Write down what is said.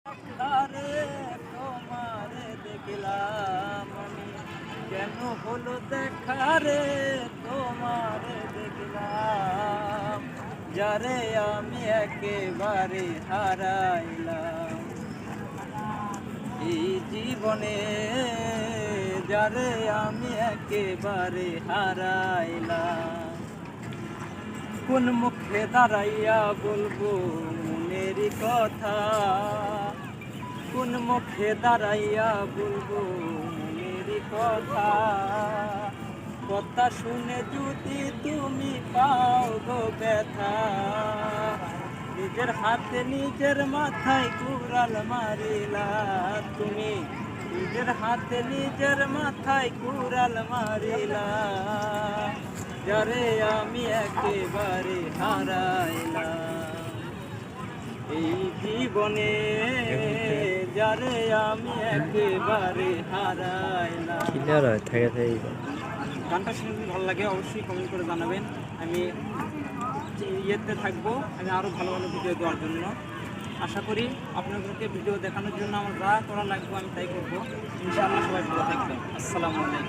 আরে তোমারে দেখলাম আমি, কেন হলো দেখা রে তোমারে দেখলাম, যারে আমি একেবারে হারাইলাম এই জীবনে, যারে আমি একেবারে হারাইলাম। কোন মুখে দাঁড়াইয়া বলবো মনের কথা, কোন মুখে দাঁড়াইয়া বলবো মনের কথা, কথা শুনে যদি তুমি পাও গো ব্যথা, নিজের হাতে নিজের মাথায় কুড়াল মারিলা তুমি, নিজের হাতে নিজের মাথায় কুড়াল মারিলা, যারে আমি একেবারে হারাইলাম এই জীবনে, যারে আমি একেবারে হারাইলাম। গানটা শুনে যদি ভালো লাগে অবশ্যই কমেন্ট করে জানাবেন। আমি ইয়েতে থাকবো, আমি আরও ভালো ভালো ভিডিও দেওয়ার জন্য। আশা করি আপনাদেরকে ভিডিও দেখানোর জন্য আমার যা করা লাগবে আমি তাই করবো। ইনশাআল্লাহ সবাই ভালো থাকবেন। আসসালামু আলাইকুম।